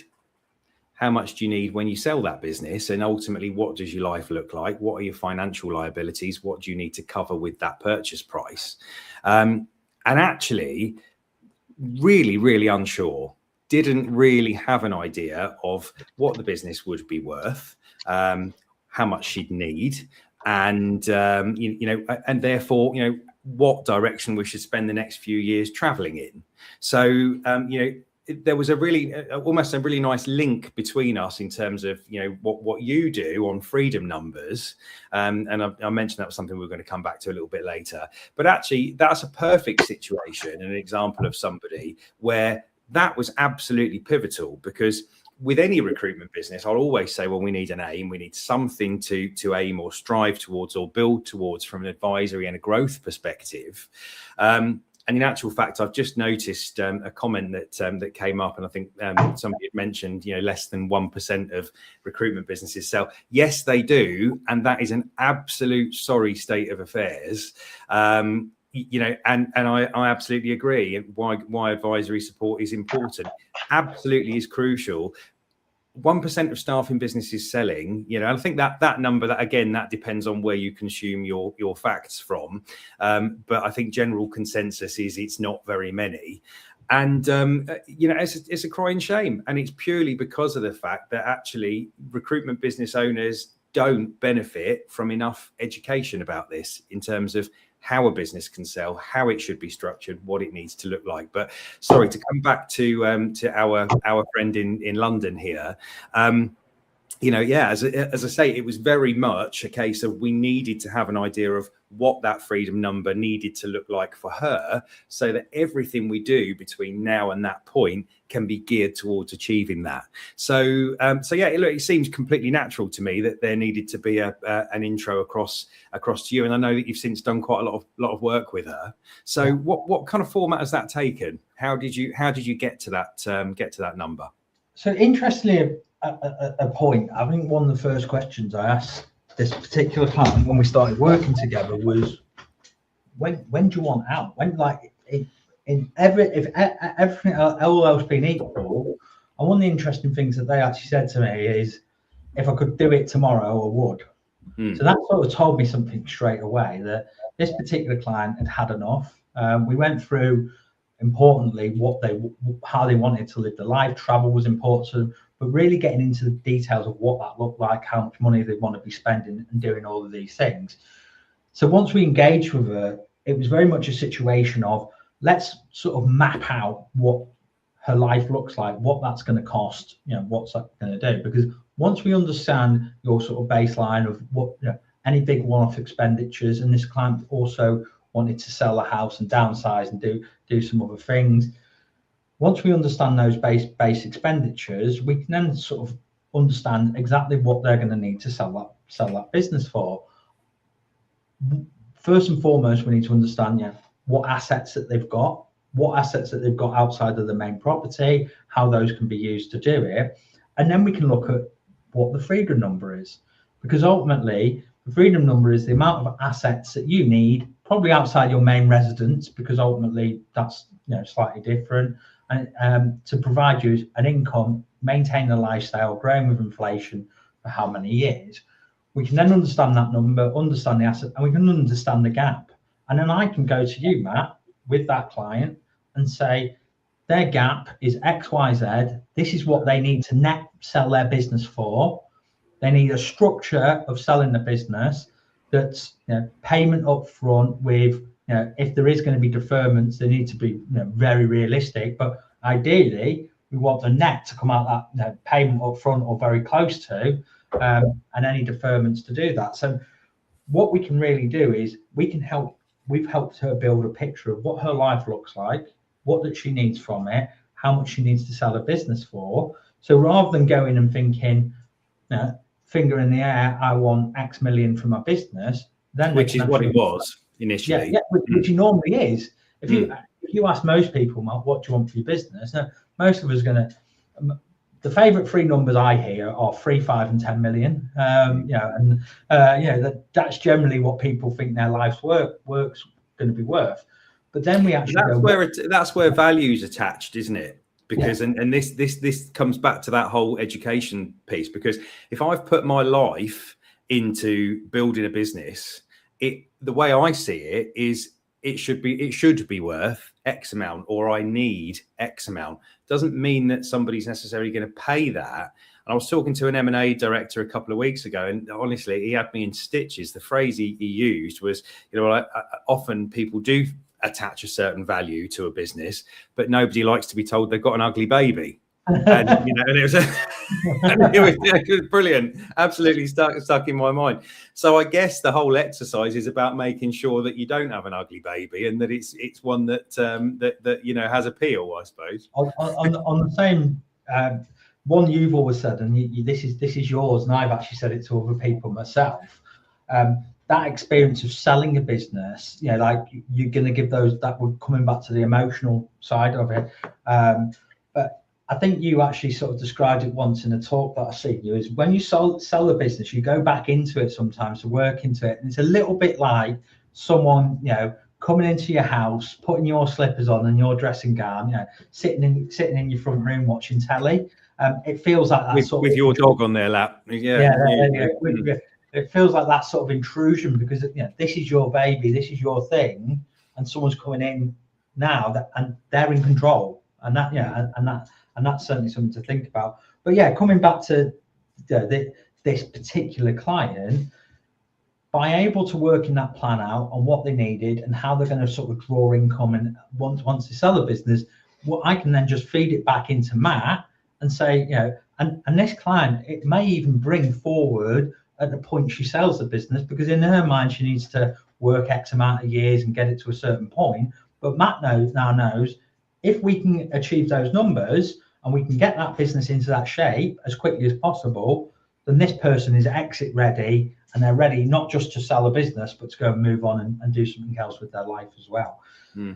How much do you need when you sell that business? And ultimately, what does your life look like? What are your financial liabilities? What do you need to cover with that purchase price? And actually, really, really unsure. Didn't really have an idea of what the business would be worth, how much she'd need, and you know, and therefore, you know, what direction we should spend the next few years traveling in. So you know, there was a really almost a really nice link between us in terms of, you know, what you do on freedom numbers. And I mentioned that was something we're going to come back to a little bit later. But actually, that's a perfect situation and an example of somebody where that was absolutely pivotal, because with any recruitment business, I'll always say, well, we need an aim. We need something to aim or strive towards or build towards from an advisory and a growth perspective. And in actual fact, I've just noticed a comment that came up, and I think somebody had mentioned, you know, less than 1% of recruitment businesses sell. Yes, they do, and that is an absolute sorry state of affairs. You know, and I absolutely agree. Why advisory support is important, absolutely is crucial. 1% of staff in businesses selling, you know, I think that number, that again, that depends on where you consume your facts from. But I think general consensus is it's not very many. And, you know, it's a crying shame. And it's purely because of the fact that actually recruitment business owners don't benefit from enough education about this in terms of how a business can sell, how it should be structured, what it needs to look like. But sorry, to come back to our friend in London here. You know, yeah, as I say, it was very much a case of we needed to have an idea of what that freedom number needed to look like for her, so that everything we do between now and that point can be geared towards achieving that. So, so yeah, look, it seems completely natural to me that there needed to be an intro across to you, and I know that you've since done quite a lot of work with her. So, what kind of format has that taken? How did you get to that number? So, interestingly, a point, I think one of the first questions I asked this particular client when we started working together was, when do you want out? When, like, if everything all else being equal, and one of the interesting things that they actually said to me is, if I could do it tomorrow, I would. So that sort of told me something straight away, that this particular client had enough. We went through, importantly, how they wanted to live their life. Travel was important, but really getting into the details of what that looked like, how much money they want to be spending and doing all of these things. So once we engaged with her, it was very much a situation of, let's sort of map out what her life looks like, what that's going to cost, you know, what's that going to do. Because once we understand your sort of baseline of what, you know, any big one-off expenditures, and this client also wanted to sell the house and downsize and do some other things. Once we understand those base expenditures, we can then sort of understand exactly what they're going to need to sell that business for. First and foremost, we need to understand, you know, what assets that they've got outside of the main property, how those can be used to do it, and then we can look at what the freedom number is, because ultimately the freedom number is the amount of assets that you need, probably outside your main residence, because ultimately that's, you know, slightly different, and to provide you an income, maintain a lifestyle, growing with inflation for how many years. We can then understand that number, understand the asset, and we can understand the gap. And then I can go to you, Matt, with that client and say, their gap is X, Y, Z. This is what they need to net sell their business for. They need a structure of selling the business that's, you know, payment up front with, you know, if there is going to be deferments, they need to be, you know, very realistic. But ideally, we want the net to come out that, you know, payment up front or very close to, and any deferments to do that. So what we can really do is we've helped her build a picture of what her life looks like, what that she needs from it, how much she needs to sell a business for. So rather than going and thinking, you know, finger in the air, I want X million from my business, then which is what it was initially. Which it normally is. If you ask most people, Mark, what do you want for your business? Most of us are going to. The favourite three numbers I hear are 3, 5, and 10 million. You know, and you know, that's generally what people think their life's work's going to be worth. But then we actually that's where value's attached, isn't it? Because and this comes back to that whole education piece. Because if I've put my life into building a business, the way I see it is it should be worth X amount, or I need X amount. Doesn't mean that somebody's necessarily going to pay that. And I was talking to an M&A director a couple of weeks ago, and honestly, he had me in stitches. The phrase he used was, you know, often people do attach a certain value to a business, but nobody likes to be told they've got an ugly baby. And and it was brilliant, absolutely stuck in my mind. So I guess the whole exercise is about making sure that you don't have an ugly baby, and that it's one that that has appeal, I suppose. On the same one you've always said, and this is yours, and I've actually said it to other people myself. That experience of selling a business, like you're going to give those, that would coming back to the emotional side of it. But I think you actually sort of described it once in a talk that I've seen you, is when you sell a business, you go back into it sometimes to work into it. And it's a little bit like someone, coming into your house, putting your slippers on and your dressing gown, sitting in your front room watching telly. It feels like that with your dog on their lap. Yeah. It feels like that sort of intrusion, because this is your baby, this is your thing, and someone's coming in now and they're in control, and that and that's certainly something to think about. But coming back to this particular client, by able to work in that plan out on what they needed and how they're going to sort of draw income, and once they sell the business, I can then just feed it back into Matt and say, and this client, it may even bring forward at the point she sells the business, because in her mind she needs to work X amount of years and get it to a certain point. But Matt knows if we can achieve those numbers and we can get that business into that shape as quickly as possible, then this person is exit ready, and they're ready not just to sell a business, but to go and move on and do something else with their life as well.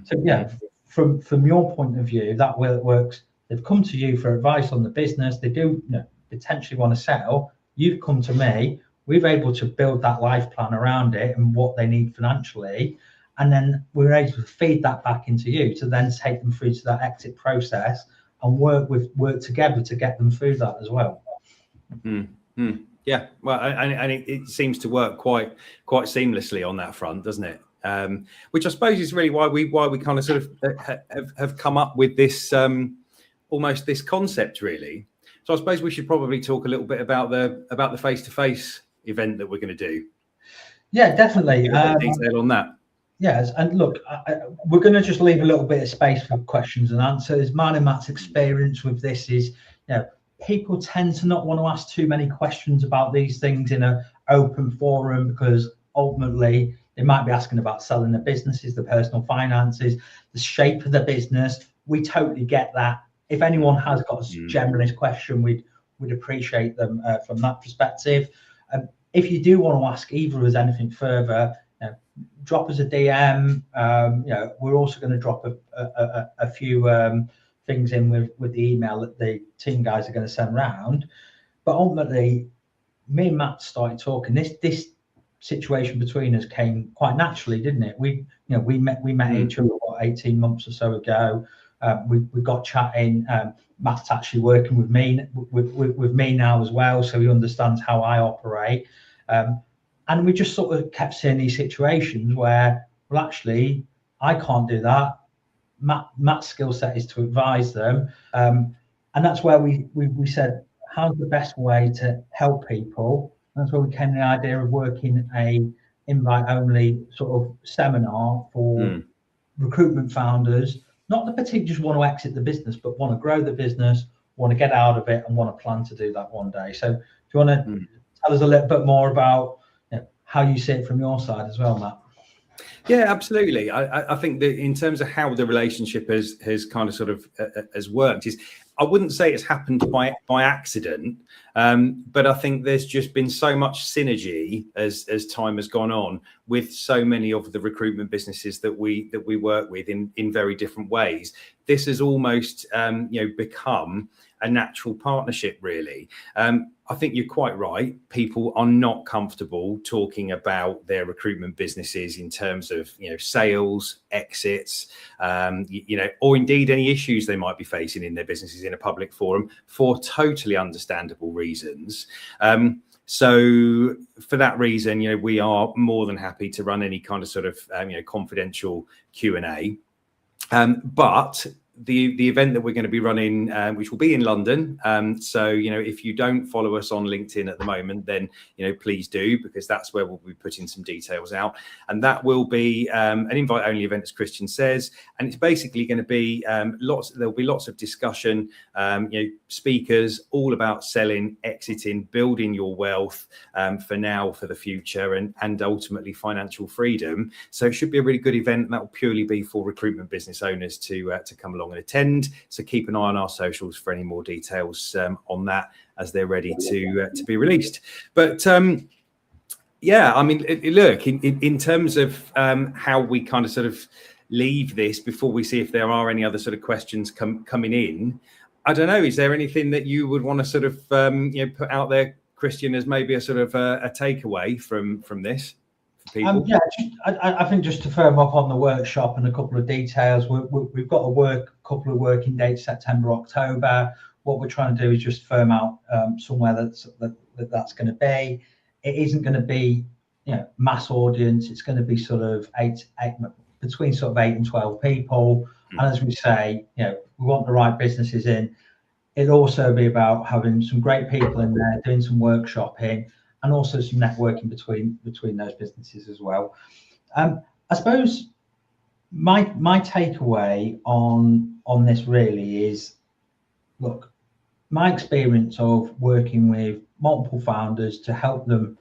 So from your point of view, that works. They've come to you for advice on the business. They do potentially want to sell. You've come to me. We've able to build that life plan around it and what they need financially, and then we're able to feed that back into you to then take them through to that exit process and work together to get them through that as well. Yeah, well, and it seems to work quite seamlessly on that front, doesn't it? Which I suppose is really why we kind of sort of have come up with this almost this concept, really. So I suppose we should probably talk a little bit about the face-to-face event that we're going to do. Yeah, definitely. Detail on that. Yes, and look, we're going to just leave a little bit of space for questions and answers. Mine and Matt's experience with this is, people tend to not want to ask too many questions about these things in an open forum, because ultimately they might be asking about selling the businesses, the personal finances, the shape of the business. We totally get that. If anyone has got a generalist question, we'd appreciate them from that perspective. If you do want to ask either of us anything further, drop us a DM. We're also going to drop a few things in with the email that the team guys are going to send around. But ultimately, me and Matt started talking. This situation between us came quite naturally, didn't it? We met each other 18 months or so ago. We got chatting. Matt's actually working with me now as well, so he understands how I operate. And we just sort of kept seeing these situations where, well, actually, I can't do that. Matt's skill set is to advise them, and that's where we said, how's the best way to help people? And that's where we came to the idea of working a invite-only sort of seminar for recruitment founders, not the particular just want to exit the business, but want to grow the business, want to get out of it, and want to plan to do that one day. So, do you want to tell us a little bit more about how you see it from your side as well, Matt? Yeah, absolutely. I think that in terms of how the relationship has kind of sort of has worked, is I wouldn't say it's happened by accident, but I think there's just been so much synergy as time has gone on with so many of the recruitment businesses that we work with in very different ways. This has almost become a natural partnership, really. I think you're quite right. People are not comfortable talking about their recruitment businesses in terms of, sales, exits, or indeed any issues they might be facing in their businesses in a public forum, for totally understandable reasons. So for that reason, we are more than happy to run any kind of sort of, confidential Q&A. But the event that we're going to be running, which will be in London. So, if you don't follow us on LinkedIn at the moment, then, please do, because that's where we'll be putting some details out. And that will be an invite-only event, as Christian says. And it's basically going to be there'll be lots of discussion, speakers, all about selling, exiting, building your wealth for now, for the future, and ultimately financial freedom. So it should be a really good event. That will purely be for recruitment business owners to come along and attend. So keep an eye on our socials for any more details on that as they're ready to be released. But yeah, I mean, look, in terms of how we kind of sort of leave this before we see if there are any other sort of questions coming in, I don't know, is there anything that you would want to sort of put out there, Christian, as maybe a sort of a takeaway from this for people? Yeah, I think just to firm up on the workshop and a couple of details, we've got a couple of working dates, September, October. What we're trying to do is just firm out somewhere that's going to be. It isn't going to be mass audience. It's going to be sort of between sort of 8 and 12 people. And as we say, we want the right businesses in. It'll also be about having some great people in there, doing some workshopping, and also some networking between those businesses as well. I suppose my takeaway on this really is, look, my experience of working with multiple founders to help them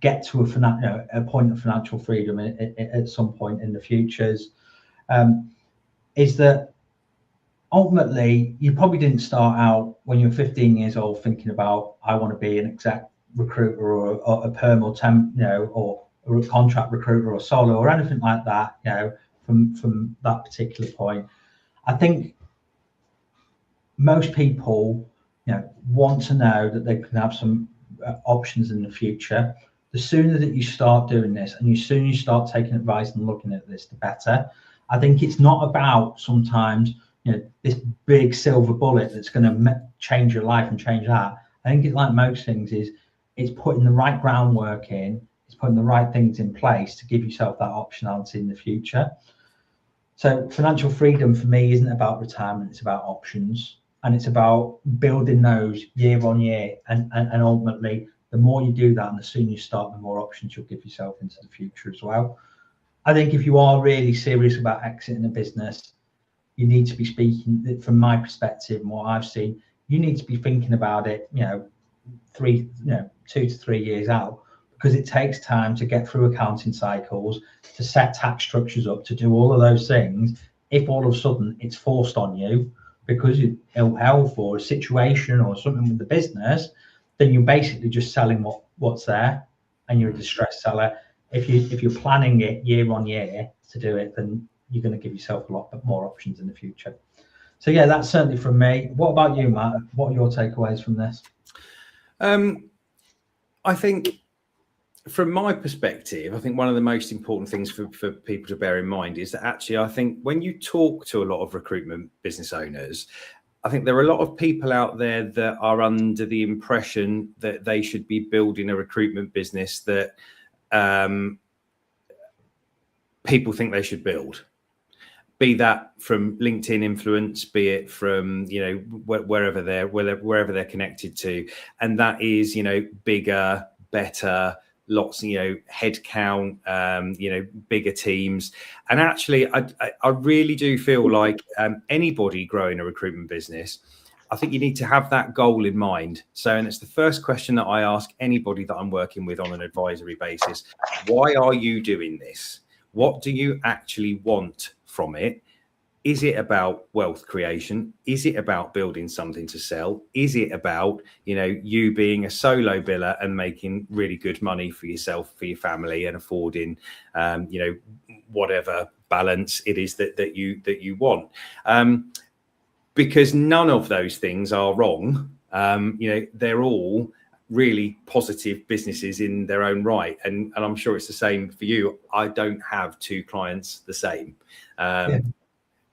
get to a point of financial freedom at some point in the futures, is that ultimately you probably didn't start out when you were 15 years old thinking about, I want to be an exec recruiter or a perm or temp, or a contract recruiter or solo or anything like that, from that particular point. I think most people, want to know that they can have some options in the future. The sooner that you start doing this and the sooner you start taking advice and looking at this, the better. I think it's not about sometimes, this big silver bullet that's going to change your life and change that. I think it's like most things, it's putting the right groundwork in, it's putting the right things in place to give yourself that optionality in the future. So financial freedom for me isn't about retirement, it's about options, and it's about building those year on year. And ultimately, the more you do that and the sooner you start, the more options you'll give yourself into the future as well. I think if you are really serious about exiting a business, you need to be speaking, from my perspective and what I've seen, you need to be thinking about it, 2 to 3 years out, because it takes time to get through accounting cycles, to set tax structures up, to do all of those things. If all of a sudden it's forced on you because you're ill health or a situation or something with the business, then you're basically just selling what's there, and you're a distressed seller. If you're planning it year on year to do it, then you're going to give yourself a lot more options in the future. So yeah, that's certainly from me. What about you, Matt? What are your takeaways from this? I think from my perspective, I think one of the most important things for people to bear in mind is that actually, I think when you talk to a lot of recruitment business owners, I think there are a lot of people out there that are under the impression that they should be building a recruitment business that people think they should build. Be that from LinkedIn influence, be it from wherever they're connected to, and that is bigger, better, lots head count, bigger teams. And actually, I really do feel like anybody growing a recruitment business, I think you need to have that goal in mind. So, and it's the first question that I ask anybody that I'm working with on an advisory basis: why are you doing this? What do you actually want from it? Is it about wealth creation? Is it about building something to sell? Is it about, you being a solo biller and making really good money for yourself, for your family, and affording, whatever balance it is that you want? Because none of those things are wrong. They're all really positive businesses in their own right, and I'm sure it's the same for you. I don't have two clients the same.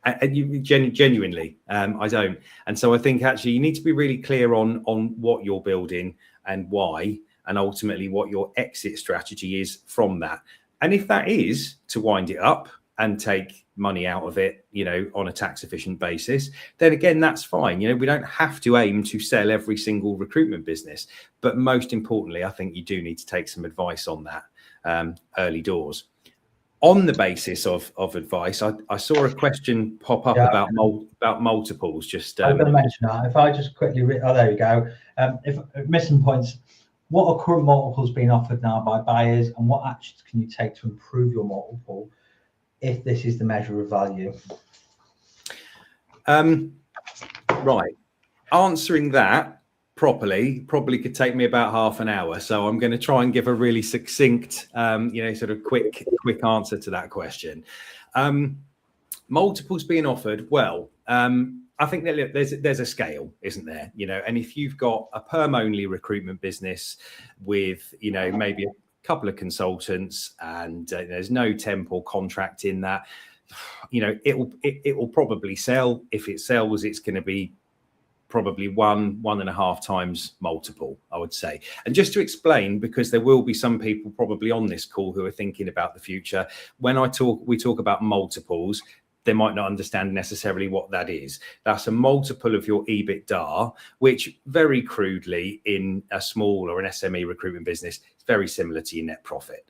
And you genuinely, I don't. And so I think actually you need to be really clear on what you're building and why, and ultimately what your exit strategy is from that. And if that is to wind it up and take money out of it, you know, on a tax efficient basis, then again, that's fine. You know, we don't have to aim to sell every single recruitment business, but most importantly, I think you do need to take some advice on that early doors. On the basis of advice, I saw a question pop up about multiples. Just I was going to mention that. If I just quickly oh, there you go. If missing points, what are current multiples being offered now by buyers, and what actions can you take to improve your multiple if this is the measure of value? Right, answering that properly probably could take me about half an hour, so I'm going to try and give a really succinct you know, sort of quick answer to that question. Multiples being offered, well, I think that there's a scale, isn't there? You know, and if you've got a perm only recruitment business with, you know, maybe a couple of consultants and there's no temp or contract in that, you know, it will probably sell. If it sells, it's going to be probably 1.5 times multiple, I would say. And just to explain, because there will be some people probably on this call who are thinking about the future, when we talk about multiples, they might not understand necessarily what that is. That's a multiple of your EBITDA, which very crudely in a small or an SME recruitment business is very similar to your net profit.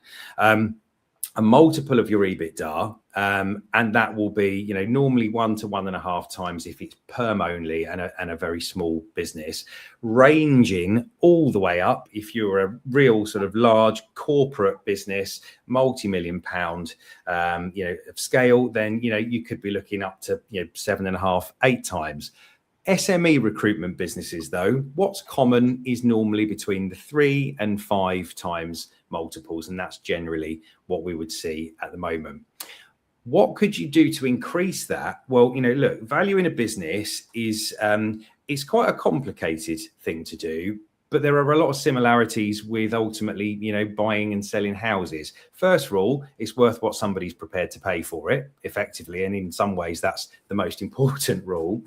A multiple of your EBITDA, and that will be, you know, normally 1 to 1.5 times if it's perm only and a very small business, ranging all the way up if you're a real sort of large corporate business, multi-million pound, you know, of scale, then, you know, you could be looking up to, you know, 7.5, 8 times. SME recruitment businesses, though, what's common is normally between the 3 and 5 times multiples, and that's generally what we would see at the moment. What could you do to increase that? Well, you know, look, valuing a business is it's quite a complicated thing to do, but there are a lot of similarities with ultimately, you know, buying and selling houses. First rule, it's worth what somebody's prepared to pay for it, effectively, and in some ways that's the most important rule.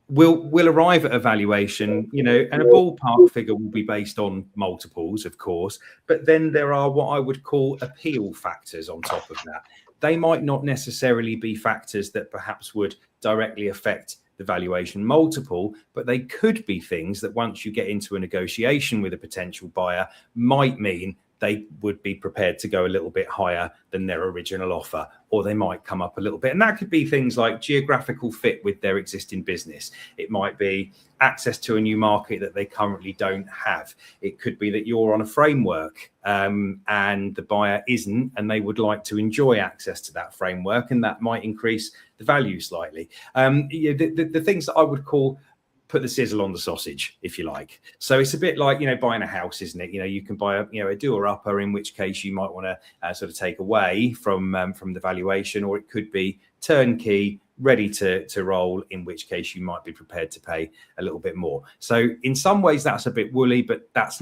We'll arrive at a valuation, you know, and a ballpark figure will be based on multiples, of course, but then there are what I would call appeal factors on top of that. They might not necessarily be factors that perhaps would directly affect the valuation multiple, but they could be things that once you get into a negotiation with a potential buyer might mean they would be prepared to go a little bit higher than their original offer, or they might come up a little bit. And that could be things like geographical fit with their existing business. It might be access to a new market that they currently don't have. It could be that you're on a framework and the buyer isn't, and they would like to enjoy access to that framework, and that might increase the value slightly. The things that I would call put the sizzle on the sausage, if you like. So it's a bit like, you know, buying a house, isn't it? You know, you can buy a, you know, a doer-upper, in which case you might want to sort of take away from the valuation, or it could be turnkey, ready to roll, in which case you might be prepared to pay a little bit more. So in some ways that's a bit woolly, but that's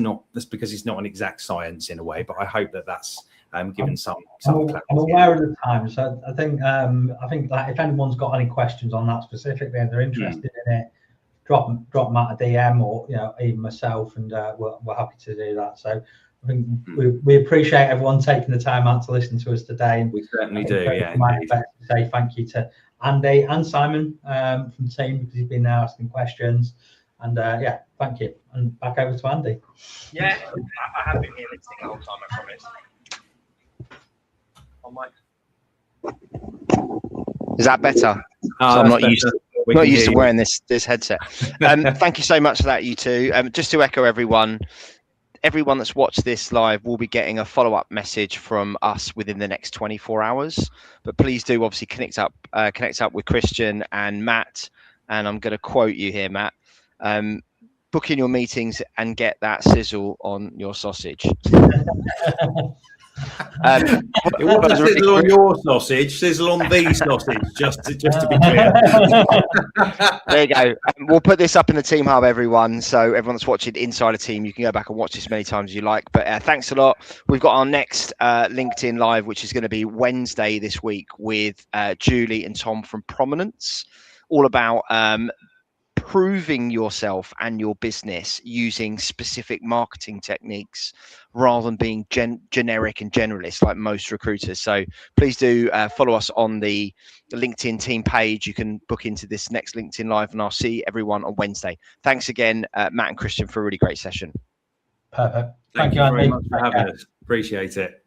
because it's not an exact science in a way. But I hope that that's given some clarity. I'm aware of the time, so I think that if anyone's got any questions on that specifically and they're interested in it, drop them out a DM, or, you know, even myself, and we're happy to do that. So I think we appreciate everyone taking the time out to listen to us today. And we certainly do. Yeah, I'd like to say thank you to Andy and Simon from the team, because he's been there asking questions. And yeah, thank you. And back over to Andy. Yeah, I have been here listening the whole time, I promise. Is that better? So I'm not used to wearing this headset. Thank you so much for that, you two. Just to echo everyone that's watched this live will be getting a follow-up message from us within the next 24 hours. But please do obviously connect up with Christian and Matt. And I'm going to quote you here, Matt. Book in your meetings and get that sizzle on your sausage. It wasn't sizzle on your sausage, sizzle on the sausage, just to be clear. There you go. We'll put this up in the Team Hub, everyone. So everyone that's watching Insider Team, you can go back and watch this many times as you like. But thanks a lot. We've got our next LinkedIn Live, which is going to be Wednesday this week with Julie and Tom from Prominence, all about improving yourself and your business using specific marketing techniques rather than being generic and generalist like most recruiters. So please do follow us on the LinkedIn team page. You can book into this next LinkedIn Live, and I'll see everyone on Wednesday. Thanks again, Matt and Christian, for a really great session. Perfect. Thank you Andy. very much for having us. Appreciate it.